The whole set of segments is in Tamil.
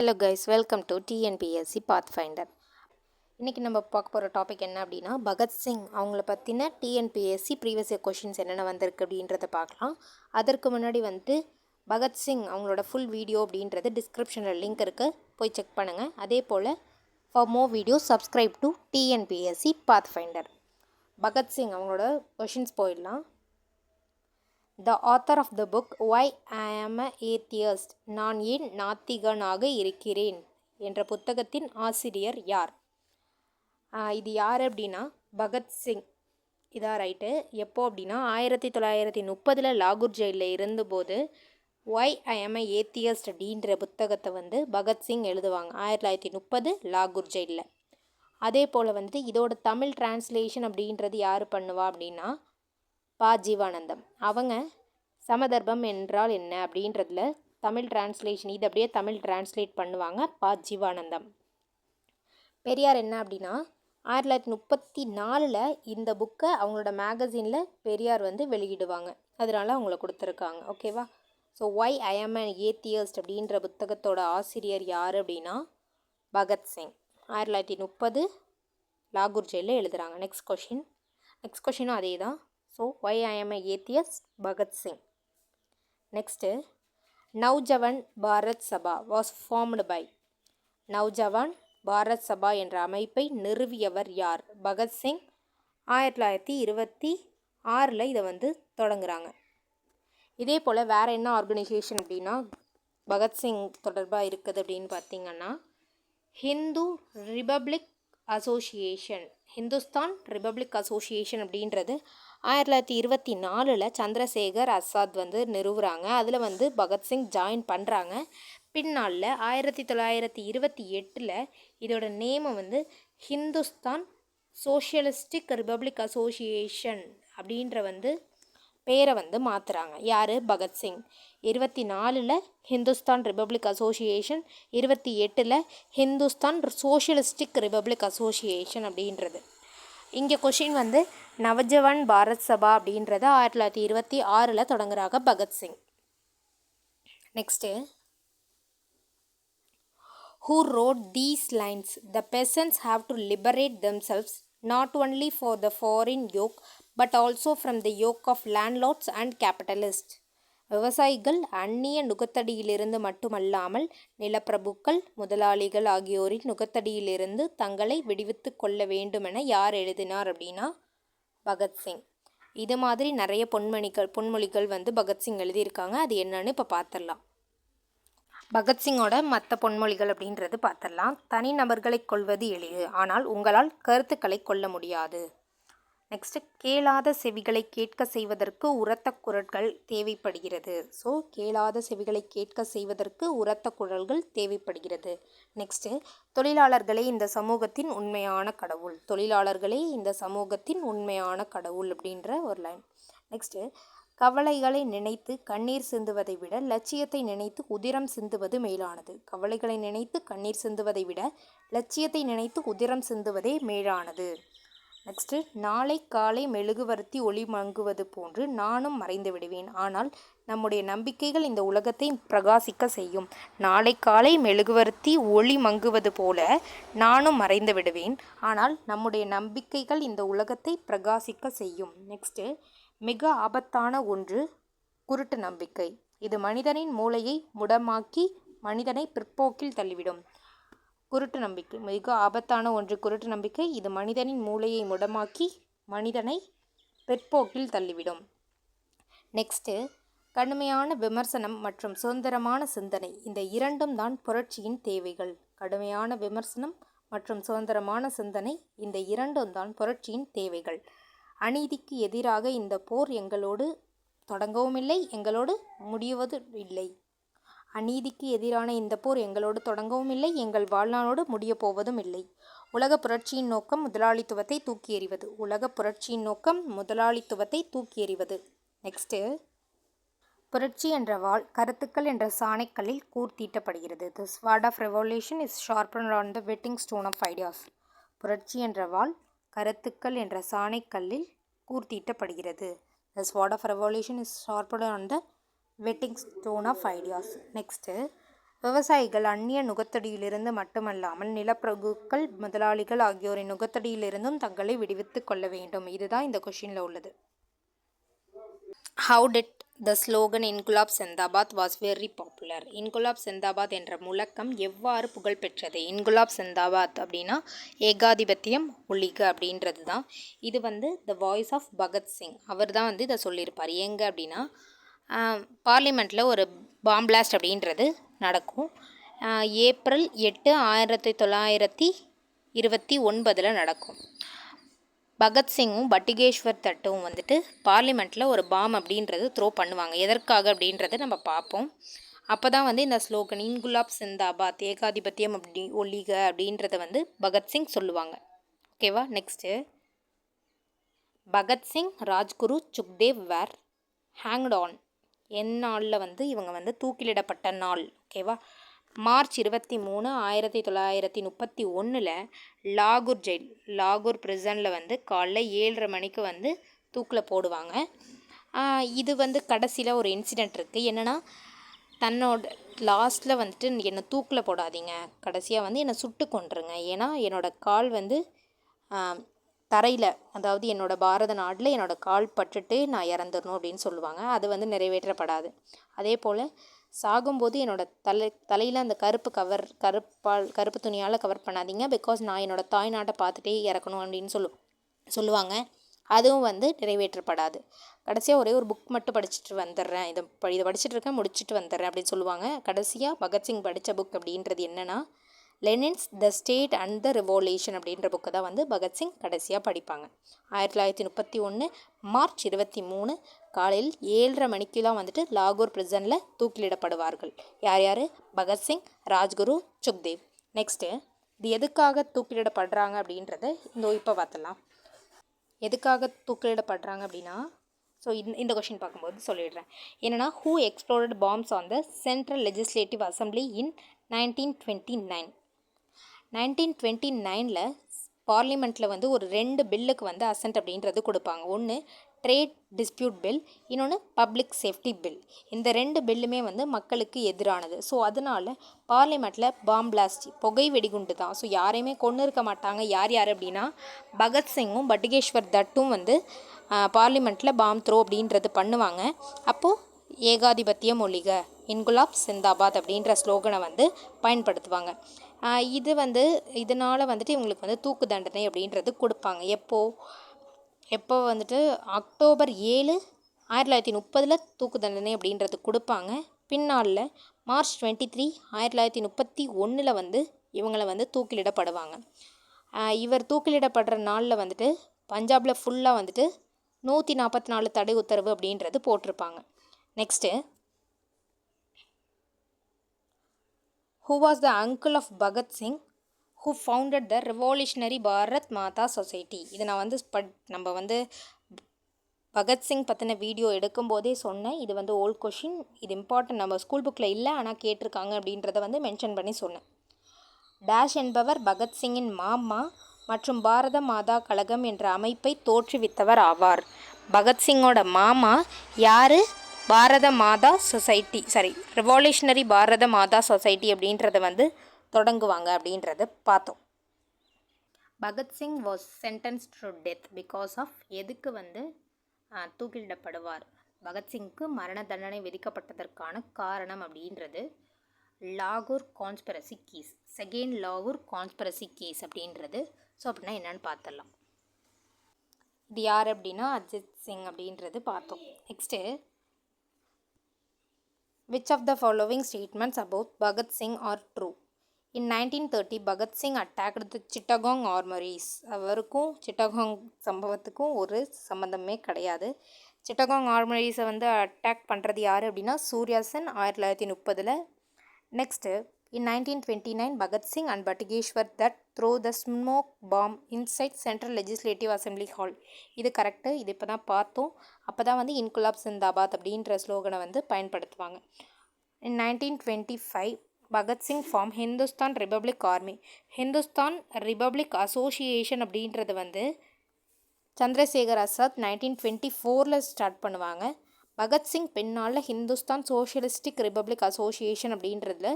Hello guys, welcome to TNPSC Pathfinder. இன்றைக்கி நம்ம பார்க்க போகிற டாபிக் என்ன அப்படின்னா, பகத்சிங் அவங்கள பற்றின டிஎன்பிஎஸ்சி ப்ரீவியஸ் இயர் கொஷின்ஸ் என்னென்ன வந்திருக்கு அப்படின்றத பார்க்கலாம். அதற்கு முன்னாடி பகத்சிங் அவங்களோட ஃபுல் வீடியோ அப்படின்றது டிஸ்கிரிப்ஷனில் லிங்க் இருக்குது, போய் செக் பண்ணுங்கள். அதே போல் for more video subscribe to TNPSC Pathfinder. Bhagat Singh அவங்களோட கொஷின்ஸ் போயிடலாம். The author of the book Why I Am a Atheist, நான் ஏன் நாத்திகனாக இருக்கிறேன் என்ற புத்தகத்தின் ஆசிரியர் யார்? இது யார் அப்படின்னா பகத்சிங். இதான் ரைட்டு. எப்போ அப்படின்னா 1930 லாகூர் ஜெயிலில் இருந்தபோது Why I Am a Atheist அப்படின்ற புத்தகத்தை பகத்சிங் எழுதுவாங்க 1930 லாகூர் ஜெயிலில். அதே போல் இதோட தமிழ் டிரான்ஸ்லேஷன் அப்படின்றது யார் பண்ணுவா அப்படின்னா பா ஜீவானந்தம். அவங்க சமதர்ப்பம் என்றால் என்ன அப்படின்றதுல தமிழ் டிரான்ஸ்லேஷன் இது அப்படியே தமிழ் டிரான்ஸ்லேட் பண்ணுவாங்க பா ஜீவானந்தம். பெரியார் என்ன அப்படின்னா 1934 இந்த புக்கை அவங்களோட மேகசினில் பெரியார் வெளியிடுவாங்க. அதனால அவங்கள கொடுத்துருக்காங்க. ஓகேவா? ஸோ ஒய் ஐ ஆம் அன் ஏத்தியஸ்ட் அப்படின்ற புத்தகத்தோட ஆசிரியர் யார் அப்படின்னா பகத்சிங். 1930 லாகூர் ஜெயிலில் எழுதுகிறாங்க. நெக்ஸ்ட் கொஷினும் அதே தான். ஸோ ஒய் ஐ ஆம் அ atheist Bhagat Singh. Next, நவ்ஜவான் Bharat Sabha was formed by. நவ்ஜவான் Bharat சபா என்ற அமைப்பை நிறுவியவர் யார்? பகத்சிங். 1926 இதை தொடங்குறாங்க. இதே போல் வேறு என்ன ஆர்கனைசேஷன் அப்படின்னா பகத்சிங் தொடர்பாக இருக்குது அப்படின்னு பார்த்திங்கன்னா Hindu republic association. Hindustan republic association அப்படின்றது 1924 சந்திரசேகர் ஆசாத் நிறுவுகிறாங்க. அதில் பகத்சிங் ஜாயின் பண்ணுறாங்க. பின்னாளில் 1928 இதோட நேமை ஹிந்துஸ்தான் சோஷியலிஸ்டிக் ரிபப்ளிக் அசோசியேஷன் அப்படின்ற பேரை மாற்றுறாங்க. யார்? Bhagat Singh. 24 Hindustan republic association, 28 Hindustan socialistic republic association அப்படின்றது. இங்கே கொஷின் நவஜவான் பாரத் சபா அப்படின்றத 1926 தொடங்குறாங்க Bhagat Singh. Next, who wrote these lines? The peasants have to liberate themselves not only for the foreign yoke but also from the yoke of landlords and capitalists. விவசாயிகள் அந்நிய நுகத்தடியிலிருந்து மட்டுமல்லாமல் நிலப்பிரபுக்கள், முதலாளிகள் ஆகியோரின் நுகத்தடியிலிருந்து தங்களை விடுவித்து கொள்ள வேண்டுமென யார் எழுதினார் அப்படின்னா பகத்சிங். இது மாதிரி நிறைய பொன்மொழிகள் பகத்சிங் எழுதியிருக்காங்க. அது என்னன்னு இப்போ பார்த்துடலாம். பகத்சிங்கோட மற்ற பொன்மொழிகள் அப்படின்றது பார்த்துடலாம். தனிநபர்களை கொல்வது எளிது, ஆனால் உங்களால் கருத்துக்களை கொல்ல முடியாது. நெக்ஸ்ட்டு, கேளாத செவிகளை கேட்க செய்வதற்கு உரத்த குரல்கள் தேவைப்படுகிறது. ஸோ கேளாத செவிகளை கேட்க செய்வதற்கு உரத்த குரல்கள் தேவைப்படுகிறது. நெக்ஸ்ட்டு, தொழிலாளர்களே இந்த சமூகத்தின் உண்மையான கடவுள். தொழிலாளர்களே இந்த சமூகத்தின் உண்மையான கடவுள் அப்படின்ற ஒரு லைன். நெக்ஸ்ட்டு, கவலைகளை நினைத்து கண்ணீர் சிந்துவதை விட லட்சியத்தை நினைத்து உதிரம் சிந்துவது மேலானது. கவலைகளை நினைத்து கண்ணீர் சிந்துவதை விட லட்சியத்தை நினைத்து உதிரம் சிந்துவதே மேலானது. நெக்ஸ்ட்டு, நாளை காலை மெழுகுவர்த்தி ஒளி மங்குவது போன்று நானும் மறைந்து விடுவேன், ஆனால் நம்முடைய நம்பிக்கைகள் இந்த உலகத்தை பிரகாசிக்க செய்யும். நாளை காலை மெழுகுவர்த்தி ஒளி மங்குவது போல நானும் மறைந்து விடுவேன், ஆனால் நம்முடைய நம்பிக்கைகள் இந்த உலகத்தை பிரகாசிக்க செய்யும். நெக்ஸ்ட்டு, மிக ஆபத்தான ஒன்று குருட்டு நம்பிக்கை. இது மனிதனின் மூளையை முடமாக்கி மனிதனை பிற்போக்கில் தள்ளிவிடும். குருட்டு நம்பிக்கை மிக ஆபத்தான ஒன்று குருட்டு நம்பிக்கை. இது மனிதனின் மூளையை முடமாக்கி மனிதனை பிற்போக்கில் தள்ளிவிடும். நெக்ஸ்ட்டு, கடுமையான விமர்சனம் மற்றும் சுதந்திரமான சிந்தனை, இந்த இரண்டும் தான் புரட்சியின் தேவைகள். கடுமையான விமர்சனம் மற்றும் சுதந்திரமான சிந்தனை, இந்த இரண்டும் தான் புரட்சியின் தேவைகள். அநீதிக்கு எதிராக இந்த போர் எங்களோடு தொடங்கவும் இல்லை, எங்களோடு முடிவது இல்லை. அநீதிக்கு எதிரான இந்த போர் எங்களோடு தொடங்கவும் இல்லை, எங்கள் வாழ்நாளோடு முடிய போவதும் இல்லை. உலக புரட்சியின் நோக்கம் முதலாளித்துவத்தை தூக்கி எறிவது. உலக புரட்சியின் நோக்கம் முதலாளித்துவத்தை தூக்கி எறிவது. நெக்ஸ்ட்டு, புரட்சி என்ற வாள் கருத்துக்கள் என்ற சாணைக்கல்லில் கூர்த்தீட்டப்படுகிறது. The sword of revolution is sharpened on the whetting stone of ideas. புரட்சி என்ற வாள் கருத்துக்கள் என்ற சாணைக்கல்லில் கூர்த்தீட்டப்படுகிறது. The sword of revolution is sharpened on the whetting stone of ideas. Next, விவசாயிகள் அந்நிய நுகத்தடியிலிருந்து மட்டுமல்லாமல் நிலப்பிரபுக்கள் முதலாளிகள் ஆகியோரின் நுகத்தடியிலிருந்தும் தங்களை விடுவித்துக் கொள்ள வேண்டும். இதுதான் இந்த கொஷினில் உள்ளது. How did the slogan Inquilab zindabad was very popular? Inquilab zindabad என்ற முழக்கம் எவ்வாறு புகழ்பெற்றது? இன்குலாப் சிந்தாபாத் அப்படின்னா ஏகாதிபத்தியம் ஒழிக அப்படின்றது தான். இது த வாய்ஸ் ஆஃப் பகத்சிங் அவர் தான் இதை சொல்லியிருப்பார். எங்கே அப்படின்னா பார்லிமெண்ட்டில் ஒரு பாம் பிளாஸ்ட் அப்படின்றது நடக்கும். ஏப்ரல் 8, 1929 நடக்கும். பகத்சிங்கும் பட்டுகேஸ்வர் தட்டும் பார்லிமெண்ட்டில் ஒரு பாம் அப்படின்றது த்ரோ பண்ணுவாங்க. எதற்காக அப்படின்றத நம்ம பார்ப்போம். அப்போ தான் இந்த ஸ்லோகன் இன்குலாப் சிந்தாபாத் ஏகாதிபத்தியம் அப்படி ஒழிக அப்படின்றத பகத்சிங் சொல்லுவாங்க. ஓகேவா? Next, Bhagat Singh, Rajguru, Sukhdev where ஹேங்க்ட் on. எந்நாளில் இவங்க தூக்கிலிடப்பட்ட நாள். ஓகேவா? மார்ச் 23, 1931 லாகூர் ஜெயில், லாகூர் ப்ரிசனில் காலைல 7:30 மணிக்கு தூக்கில் போடுவாங்க. இது கடைசியில் ஒரு இன்சிடெண்ட் இருக்குது. என்னென்னா, தன்னோட லாஸ்ட்டில் என்னை தூக்கில் போடாதீங்க, கடைசியாக என்னை சுட்டு கொண்டுருங்க, ஏன்னா என்னோடய கால் தரையில், அதாவது என்னோடய பாரத நாட்டில் என்னோடய கால் பட்டுட்டு நான் இறந்துடணும் அப்படின்னு சொல்லுவாங்க. அது நிறைவேற்றப்படாது. அதே போல் சாகும்போது என்னோடய தலையில் அந்த கருப்பு துணியால் கவர் பண்ணாதீங்க, பிகாஸ் நான் என்னோடய தாய் நாட்டை பார்த்துட்டே இறக்கணும் அப்படின்னு சொல்லுவாங்க. அதுவும் நிறைவேற்றப்படாது. கடைசியாக ஒரே ஒரு புக் மட்டும் படிச்சுட்டு வந்துடுறேன், இதை படிச்சுட்டு இருக்கேன், முடிச்சுட்டு வந்துடுறேன் அப்படின்னு சொல்லுவாங்க. கடைசியாக பகத்சிங் படித்த புக் அப்படின்றது என்னென்னா Lenin's the State and the Revolution அப்படின்ற புக்கை தான் பகத்சிங் கடைசியாக படிப்பாங்க. 1931 மார்ச் 23 காலையில் 7:30 மணிக்கெலாம் லாகூர் ப்ரிசனில் தூக்கிலிடப்படுவார்கள். யார் யார்? பகத்சிங், ராஜ்குரு, சுக்தேவ். நெக்ஸ்ட்டு, இது எதுக்காக தூக்கிலிடப்படுறாங்க அப்படின்றத இப்போ பார்த்தலாம். எதுக்காக தூக்கிலிடப்படுறாங்க அப்படின்னா, ஸோ இந்த கொஷின் பார்க்கும்போது சொல்லிடுறேன். என்னென்னா, who exploded bombs on the Central Legislative Assembly in 1929? 1929 பார்லிமெண்ட்டில் ஒரு 2 பில்லுக்கு அசென்ட் அப்படின்றது கொடுப்பாங்க. ஒன்று ட்ரேட் டிஸ்பியூட் பில், இன்னொன்று பப்ளிக் சேஃப்டி பில். இந்த 2 பில்லுமே மக்களுக்கு எதிரானது. ஸோ அதனால் பார்லிமெண்ட்டில் பாம் பிளாஸ்ட், புகை வெடிகுண்டு தான். ஸோ யாரையுமே கொன்று இருக்க மாட்டாங்க. யார் யார் அப்படின்னா பகத்சிங்கும் பட்டுகேஸ்வர் தட்டும் பார்லிமெண்ட்டில் பாம் த்ரோ அப்படின்றது பண்ணுவாங்க. அப்போது ஏகாதிபத்தியம் ஒழிக, இன்குலாப் சிந்தாபாத் அப்படின்ற ஸ்லோகனை பயன்படுத்துவாங்க. இது இதனால் இவங்களுக்கு தூக்கு தண்டனை அப்படின்றது கொடுப்பாங்க. எப்போ அக்டோபர் 7, 1930 தூக்கு தண்டனை அப்படின்றது கொடுப்பாங்க. பின்னாளில் மார்ச் 23, 1931 இவங்களை தூக்கிலிடப்படுவாங்க. இவர் தூக்கிலிடப்படுற நாளில் பஞ்சாபில் ஃபுல்லாக 144 தடை உத்தரவு அப்படின்றது போட்டிருப்பாங்க. Next, who was the uncle of Bhagat Singh who founded the revolutionary Bharat Mata Society? இது நான் நம்ம பகத்சிங் பற்றின வீடியோ எடுக்கும்போதே சொன்னேன். இது ஓல்ட் கொஷின், இது இம்பார்ட்டன்ட், நம்ம ஸ்கூல் புக்கில் இல்லை, ஆனால் கேட்டிருக்காங்க அப்படின்றத மென்ஷன் பண்ணி சொன்னேன். டேஷ் என்பவர் பகத்சிங்கின் மாமா மற்றும் பாரத மாதா கழகம் என்ற அமைப்பை தோற்றுவித்தவர் ஆவார். பகத்சிங்கோட மாமா யார்? பாரத மாதா சொசைட்டி, ரெவல்யூஷனரி பாரத மாதா சொசைட்டி அப்படின்றத தொடங்குவாங்க அப்படின்றத பார்த்தோம். Bhagat Singh was சென்டென்ஸ்ட் to death because of, எதுக்கு தூக்கிலிடப்படுவார்? பகத்சிங்க்கு மரண தண்டனை விதிக்கப்பட்டதற்கான காரணம் அப்படின்றது லாகூர் கான்ஸ்பிரசி கேஸ், செகண்ட் லாகூர் கான்ஸ்பிரசி கேஸ் அப்படின்றது. ஸோ அப்படின்னா என்னென்னு பார்த்துடலாம். இது யார் அப்படின்னா அஜித் சிங் அப்படின்றது பார்த்தோம். Next, which of the following statements about Bhagat Singh are true? In 1930, Bhagat Singh attacked the Chittagong armories. அவருக்கும் சிட்டகாங் சம்பவத்துக்கும் ஒரு சம்மந்தமே கிடையாது. சிட்டகாங் ஆர்மரிஸை அட்டாக் பண்ணுறது யார் அப்படின்னா Surya Sen 1930. Next, in 1929, Bhagat Singh and Bhatugeshwar Dutt throw the smoke bomb inside Central Legislative Assembly Hall. இது கரெக்டு. இது இப்போ தான் பார்த்தோம். அப்போ தான் இன்குலாப் சிந்தாபாத் அப்படின்ற ஸ்லோகனை பயன்படுத்துவாங்க. In 1925, Bhagat Singh formed Hindustan Republic Army. Hindustan Republic Association அப்படின்றது சந்திரசேகர் ஆசாத் 1924 ஸ்டார்ட் பண்ணுவாங்க. பகத்சிங் பின்னால் ஹிந்துஸ்தான் சோஷியலிஸ்டிக் ரிப்பப்ளிக் அசோசியேஷன் அப்படின்றதுல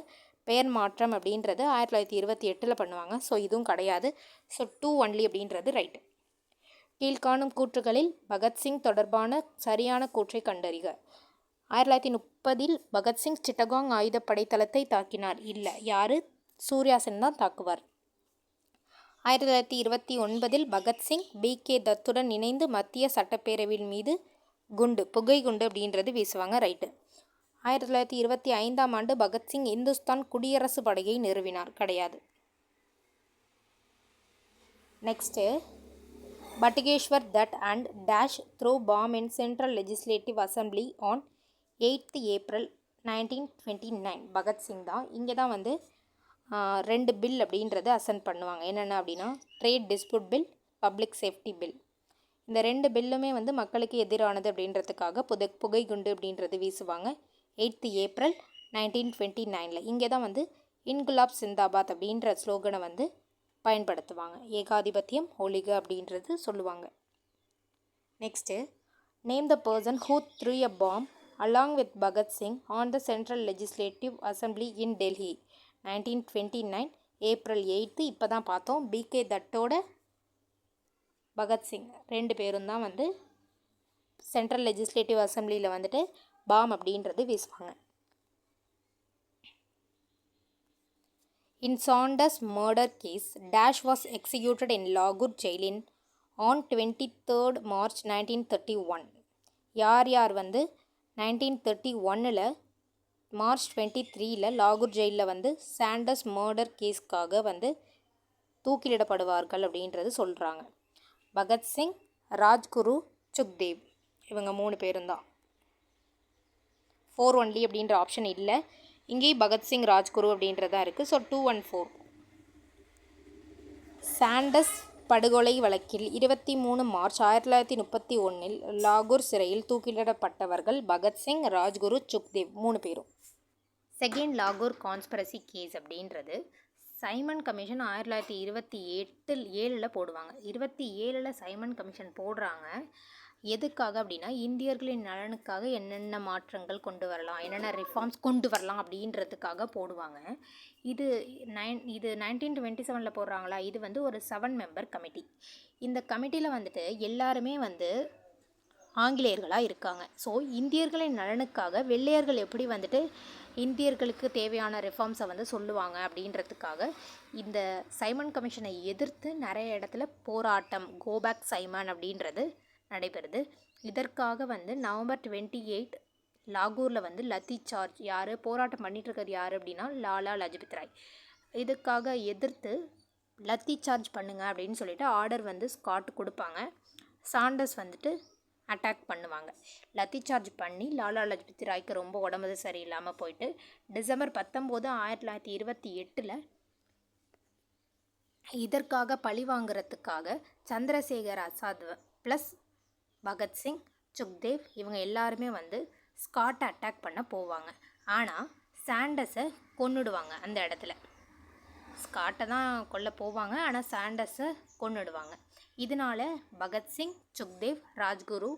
பெயர் மாற்றம் அப்படின்றது 1928 பண்ணுவாங்க. ஸோ இதுவும் கிடையாது. ஸோ 2 ஒன்லி அப்படின்றது ரைட்டு. கீழ்காணும் கூற்றுகளில் பகத்சிங் தொடர்பான சரியான கூற்றை கண்டறிக. 1930 பகத்சிங் சிட்டகாங் ஆயுதப்படை தளத்தை தாக்கினார். இல்லை, யார்? சூர்யா சென் தான் தாக்குவார். 1929 பகத்சிங் B.K. தத்துடன் இணைந்து மத்திய சட்டப்பேரவையின் மீது புகை குண்டு அப்படின்றது வீசுவாங்க. ரைட்டு. 1925 பகத்சிங் இந்துஸ்தான் குடியரசு படையை நிறுவினார். கிடையாது. Next, பட்டுகேஸ்வர் that and dash throw bomb in central Legislative assembly on 8th April 1929. Bhagat Singh தான். இங்கே தான் வந்து 2 பில் அப்படின்றது அசென்ட் பண்ணுவாங்க. என்னென்ன அப்படின்னா trade dispute bill, public safety bill. இந்த 2 பில்லுமே வந்து மக்களுக்கு எதிரானது அப்படின்றதுக்காக புகை குண்டு அப்படின்றது வீசுவாங்க 8th April 1929. இங்கே தான் வந்து இன்குலாப் சிந்தாபாத் அப்படின்ற ஸ்லோகனை வந்து பயன்படுத்துவாங்க. ஏகாதிபத்தியம் ஒழிக அப்படின்றது சொல்லுவாங்க. Next, name the person who threw a bomb along with Bhagat Singh on the Central Legislative Assembly in Delhi 1929 April 8. இப்போ தான் பார்த்தோம். B.K. தட்டோட பகத்சிங் 2 பேரும் தான் வந்து சென்ட்ரல் லெஜிஸ்லேட்டிவ் அசம்பிளியில் வந்துட்டு பாம் அப்படின்றது வீசுவாங்க. In Saunders murder case, Dash was executed in Lahore jail on 23rd March 1931. யார் வந்து 1931 மார்ச் 23 லாகூர் ஜெயிலில் வந்து சாண்டர்ஸ் மர்டர் கேஸ்க்காக வந்து தூக்கிலிடப்படுவார்கள் அப்படின்றது சொல்கிறாங்க. பகத்சிங், ராஜ்குரு, சுக்தேவ் இவங்க 3 பேரும் தான். 4 ஒன்லி அப்படின்ற ஆப்ஷன் இல்லை. இங்கேயும் பகத்சிங், ராஜ்குரு அப்படின்றதா இருக்குது. So 2 and 4. சாண்டர்ஸ் படுகொலை வழக்கில் 23 மார்ச் 1931 லாகூர் சிறையில் தூக்கிலிடப்பட்டவர்கள் பகத்சிங், ராஜ்குரு, சுக்தேவ் 3 பேரும். செகண்ட் லாகூர் கான்ஸ்பிரசி கேஸ் அப்படின்றது சைமன் கமிஷன் 1927 போடுவாங்க. 27 சைமன் கமிஷன் போடுறாங்க. எதுக்காக அப்படின்னா இந்தியர்களின் நலனுக்காக என்னென்ன மாற்றங்கள் கொண்டு வரலாம், என்னென்ன ரிஃபார்ம்ஸ் கொண்டு வரலாம் அப்படின்றதுக்காக போடுவாங்க. இது 1927 போடுறாங்களா. இது வந்து ஒரு 7 மெம்பர் கமிட்டி. இந்த கமிட்டியில் வந்துட்டு எல்லாருமே வந்து ஆங்கிலேயர்களாக இருக்காங்க. ஸோ இந்தியர்களின் நலனுக்காக வெள்ளையர்கள் எப்படி வந்துட்டு இந்தியர்களுக்கு தேவையான ரிஃபார்ம்ஸை வந்து சொல்லுவாங்க அப்படின்றதுக்காக இந்த சைமன் கமிஷனை எதிர்த்து நிறைய இடத்துல போராட்டம், கோபேக் சைமன் அப்படின்றது நடைபெறுது. இதற்காக வந்து November 28 லாகூரில் வந்து லத்தி சார்ஜ் யார் போராட்டம் பண்ணிட்டு இருக்கிறது யார் அப்படின்னா லாலா லஜபத் ராய். இதுக்காக எதிர்த்து லத்தி சார்ஜ் பண்ணுங்க அப்படின்னு சொல்லிட்டு ஆர்டர் வந்து ஸ்காட் கொடுப்பாங்க. சாண்டர்ஸ் வந்துட்டு அட்டாக் பண்ணுவாங்க. லத்தி சார்ஜ் பண்ணி லாலா லஜபத் ராய்க்கு ரொம்ப உடம்பு சரியில்லாமல் போயிட்டு December 19, 1928 இதற்காக பழி வாங்குறதுக்காக சந்திரசேகர் ஆசாத் ப்ளஸ் பகத்சிங், சுக்தேவ் இவங்க எல்லாருமே வந்து ஸ்காட்டை அட்டாக் பண்ண போவாங்க. ஆனால் சாண்டர்ஸை கொன்னுடுவாங்க. அந்த இடத்துல ஸ்காட்டை தான் கொல்ல போவாங்க, ஆனால் சாண்டர்ஸை கொன்னுடுவாங்க. இதனால் பகத்சிங், சுக்தேவ், ராஜ்குரு,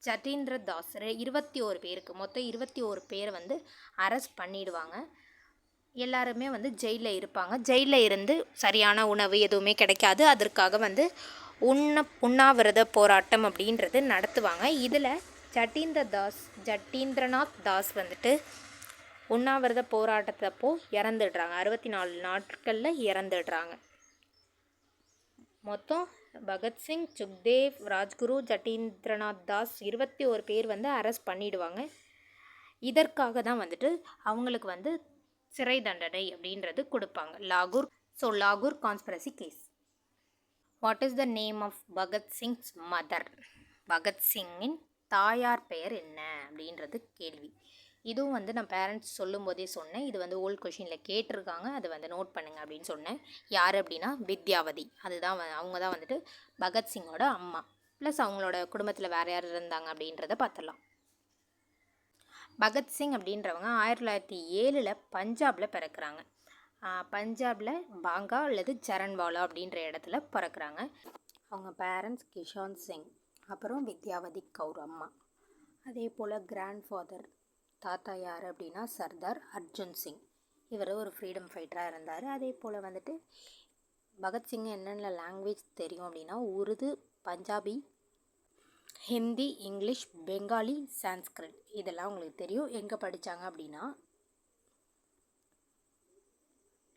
ஜதீந்திர தாஸ் 21 பேருக்கு மொத்தம் 21 பேர் வந்து அரெஸ்ட் பண்ணிடுவாங்க. எல்லாருமே வந்து ஜெயிலில் இருப்பாங்க. ஜெயிலில் இருந்து சரியான உணவு எதுவுமே கிடைக்காது. அதற்காக வந்து உண்ணாவிரத போராட்டம் அப்படின்றது நடத்துவாங்க. இதில் ஜதீந்திரநாத் தாஸ் வந்துட்டு உண்ணாவிரத போராட்டத்தப்போ இறந்துடுறாங்க. 64 நாட்களில் இறந்துடுறாங்க. மொத்தம் பகத்சிங், சுக்தேவ், ராஜ்குரு, ஜதீந்திரநாத் தாஸ் 21 பேர் வந்து அரெஸ்ட் பண்ணிடுவாங்க. இதற்காக தான் வந்துட்டு அவங்களுக்கு வந்து சிறை தண்டனை அப்படின்றது கொடுப்பாங்க லாகூர். ஸோ லாகூர் conspiracy case. What is the name of பகத்சிங்ஸ் mother? பகத்சிங்கின் தாயார் பெயர் என்ன அப்படின்றது கேள்வி. இதுவும் வந்து நான் பேரண்ட்ஸ் சொல்லும் போதே சொன்னேன். இது வந்து ஓல்ட் கொஷினில் கேட்டிருக்காங்க, அதை வந்து நோட் பண்ணுங்கள் அப்படின்னு சொன்னேன். யார் அப்படின்னா வித்யாவதி. அதுதான் அவங்க தான் வந்துட்டு பகத்சிங்கோட அம்மா. ப்ளஸ் அவங்களோட குடும்பத்தில் வேறு யார் இருந்தாங்க அப்படின்றத பார்த்துடலாம். பகத்சிங் அப்படின்றவங்க 1907 பஞ்சாபில் பிறக்கிறாங்க. பஞ்சாபில் பாங்கா அல்லது ஜரன்வாலா அப்படின்ற இடத்துல பிறக்கிறாங்க. அவங்க பேரண்ட்ஸ் கிஷான் சிங், அப்புறம் வித்யாவதி கவுர் அம்மா. அதே போல் கிராண்ட் ஃபாதர் தாத்தா யார் அப்படின்னா சர்தார் அர்ஜுன் சிங். இவர் ஒரு ஃப்ரீடம் ஃபைட்டராக இருந்தார். அதே போல் வந்துட்டு பகத்சிங் என்னென்ன லாங்குவேஜ் தெரியும் அப்படின்னா உருது, பஞ்சாபி, ஹிந்தி, இங்கிலீஷ், பெங்காலி, சான்ஸ்கிரிட் இதெல்லாம் உங்களுக்கு தெரியும். எங்கே படித்தாங்க அப்படின்னா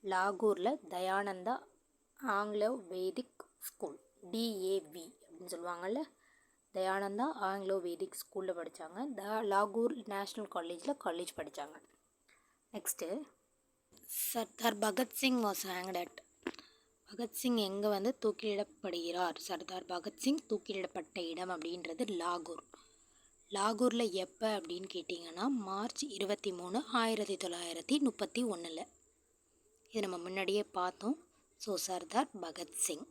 லாகூரில் தயானந்தா ஆங்கிலோ வேதிக் ஸ்கூல், DAV அப்படின்னு சொல்லுவாங்கள்ல, தயானந்தா ஆங்கிலோ வேதிக் ஸ்கூலில் படித்தாங்க. லாகூர் நேஷ்னல் காலேஜ் படித்தாங்க. Next Sardar Bhagat Singh was ஹேங்க்ட் at. Bhagat Singh எங்கே வந்து தூக்கிலிடப்படுகிறார்? சர்தார் பகத்சிங் தூக்கிலிடப்பட்ட இடம் அப்படின்றது லாகூர். லாகூரில் எப்போ அப்படின்னு கேட்டிங்கன்னா மார்ச் 23, 1931. இது நம்ம முன்னாடியே பார்த்தோம். ஸோ சர்தார் பகத்சிங்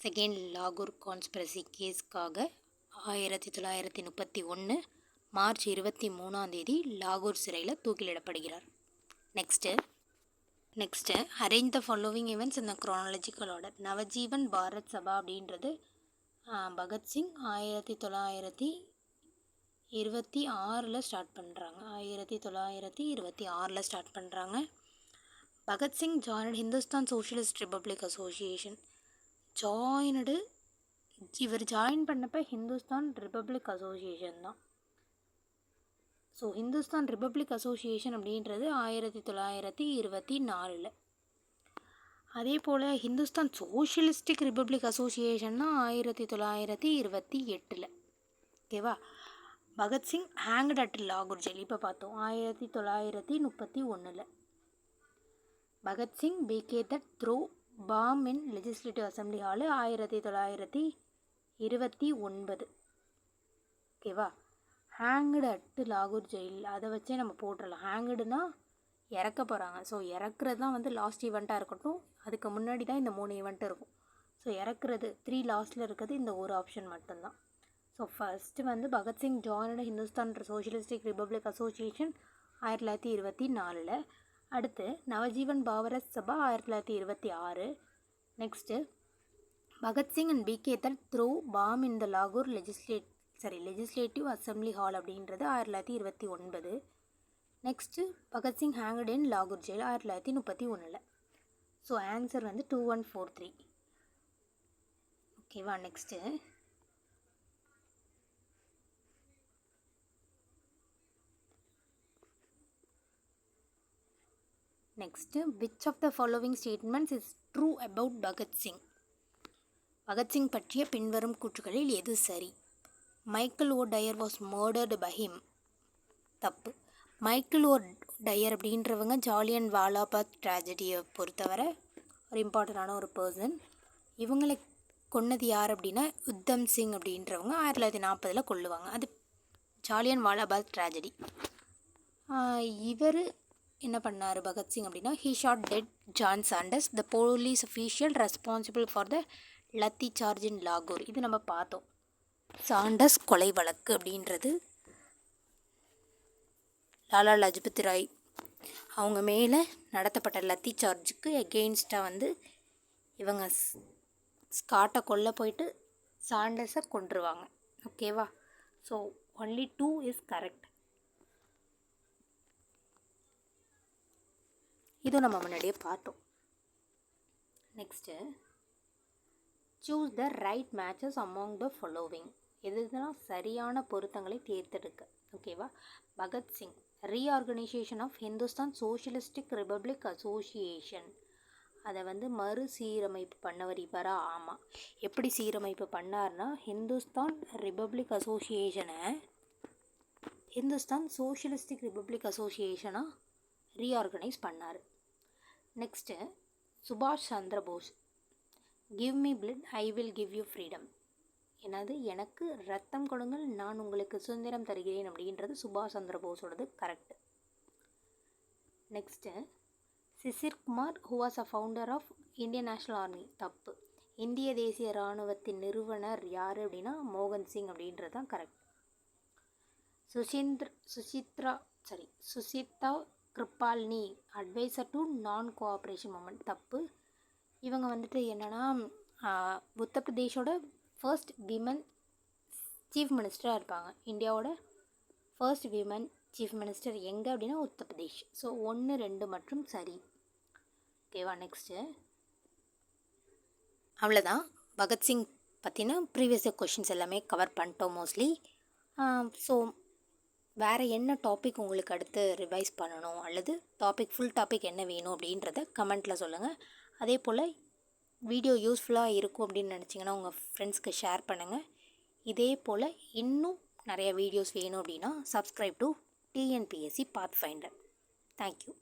செகண்ட் லாகூர் கான்ஸ்பிரசி கேஸ்க்காக 1931 மார்ச் 23 லாகூர் சிறையில் தூக்கிலிடப்படுகிறார். Next arrange the following events இந்த குரோனாலஜிக்கல் ஆர்டர். நவஜீவன் பாரத் சபா அப்படின்றது பகத்சிங் 1926 ஸ்டார்ட் பண்ணுறாங்க. 1926 ஸ்டார்ட் பண்ணுறாங்க. Bhagat Singh joint Hindustan socialist republic association. இவர் ஜாயின் பண்ணப்போ ஹிந்துஸ்தான் ரிப்பப்ளிக் அசோசியேஷன் தான். ஸோ ஹிந்துஸ்தான் ரிப்பப்ளிக் அசோசியேஷன் அப்படின்றது 1924. அதே போல் ஹிந்துஸ்தான் சோஷியலிஸ்டிக் ரிப்பப்ளிக் அசோசியேஷன்னா 1928. ஓகேவா? பகத்சிங் ஹேங்க்ட் அட் லாகூர் ஜெயில் இப்போ பார்த்தோம் 1931. பகத்சிங் பிகேட்டட் த்ரூ பாம் இன் லெஜிஸ்லேட்டிவ் அசம்பிளி ஹாலு 1929. ஓகேவா? ஹேங்க்டு அட்டு லாகூர் ஜெயில் அதை வச்சே நம்ம போட்டுடலாம். ஹேங்க்டுனா இறக்க போகிறாங்க. ஸோ இறக்குறது தான் வந்து லாஸ்ட் ஈவெண்ட்டாக இருக்கட்டும். அதுக்கு முன்னாடி தான் இந்த 3 ஈவெண்ட் இருக்கும். ஸோ இறக்குறது 3 லாஸ்ட்டில் இருக்கிறது இந்த ஒரு ஆப்ஷன் மட்டும்தான். ஸோ ஃபஸ்ட்டு வந்து Bhagat Singh joined Hindustan socialistic republic association 1924. அடுத்து நவஜீவன் பாரத் சபா 1926. Next Bhagat Singh and பிகேட்டட் through bomb இன் த லாகூர் லெஜிஸ்லேட்டிவ் அசம்பிளி ஹால் அப்படின்றது 1929. நெக்ஸ்ட்டு பகத்சிங் ஹேங்க்டு இன் லாகூர் ஜெயில் 1931. ஸோ ஆன்சர் வந்து 2143. ஓகேவா? Next which of the following statements is true about Bhagat Singh? Bhagat Singh பற்றிய பின்வரும் கூற்றுகளில் எது சரி? Michael O tyre was மர்டர்டு by him. தப்பு. மைக்கேல் ஓ டயர் அப்படின்றவங்க ஜாலியன் வாலாபாக் ட்ராஜடியை பொறுத்தவரை ஒரு இம்பார்ட்டண்டான ஒரு பர்சன். இவங்களை கொன்னது யார் அப்படின்னா உத்தம் சிங் அப்படின்றவங்க 1940 கொல்லுவாங்க. அது ஜாலியன் வாலாபாக் ட்ராஜடி. இவர் என்ன பண்ணார் பகத்சிங் அப்படின்னா he shot dead John Sanders, the police official responsible for the lathi charge இன் லாகூர். இது நம்ம பார்த்தோம். சாண்டர்ஸ் கொலை வழக்கு அப்படின்றது லாலா லஜபதி ராய் அவங்க மேலே நடத்தப்பட்ட லத்தி சார்ஜுக்கு எகெயின்ஸ்டாக வந்து இவங்க ஸ்காட்டை கொல்ல போயிட்டு சாண்டர்ஸை கொன்றுவாங்க. ஓகேவா? So only 2 is correct. இதுவும் நம்ம முன்னாடியே பார்த்தோம். Next choose the right matches among the following. எதுதான் சரியான பொருத்தங்களை தேர்ந்தெடுக்க. ஓகேவா? Bhagat Singh reorganisation of Hindustan socialistic republic association, அதை வந்து மறுசீரமைப்பு பண்ணவர் இவரா? ஆமாம். எப்படி சீரமைப்பு பண்ணார்னா Hindustan republic அசோசியேஷனை Hindustan socialistic republic அசோசியேஷனாக reorganise பண்ணார். நெக்ஸ்ட்டு சுபாஷ் Chandra Bose give me blood I will give you freedom. என்னது? எனக்கு ரத்தம் கொடுங்கள் நான் உங்களுக்கு சுதந்திரம் தருகிறேன் அப்படின்றது சுபாஷ் சந்திர போஸோடது correct. Next Sisir Kumar who was a founder of Indian National Army. தப்பு. இந்திய தேசிய இராணுவத்தின் நிறுவனர் யார் அப்படின்னா மோகன் சிங் அப்படின்றது தான் correct. Suchitra Kripalani advisor to non cooperation movement. தப்பு. இவங்க வந்துட்டு என்னென்னா உத்தரப்பிரதேஷோட ஃபர்ஸ்ட் விமன் சீஃப் மினிஸ்டராக இருப்பாங்க. இந்தியாவோட ஃபர்ஸ்ட் விமன் சீஃப் மினிஸ்டர் எங்கே அப்படின்னா உத்தரப்பிரதேஷ். ஸோ 1, 2 மற்றும் சரி. ஓகேவா? நெக்ஸ்ட்டு அவ்வளோதான். பகத்சிங் பற்றின ப்ரீவியஸ் கொஷின்ஸ் எல்லாமே கவர் பண்ணிட்டோம் மோஸ்ட்லி. ஸோ வேறு என்ன டாபிக் உங்களுக்கு அடுத்து ரிவைஸ் பண்ணணும் அல்லது ஃபுல் டாபிக் என்ன வேணும் அப்படின்றத கமெண்ட்டில் சொல்லுங்கள். அதே போல் வீடியோ யூஸ்ஃபுல்லாக இருக்கும் அப்படின்னு நினச்சிங்கன்னா உங்கள் ஃப்ரெண்ட்ஸ்க்கு ஷேர் பண்ணுங்கள். இதே போல் இன்னும் நிறைய வீடியோஸ் வேணும் அப்படின்னா subscribe to TNPSC Pathfinder. Thank you.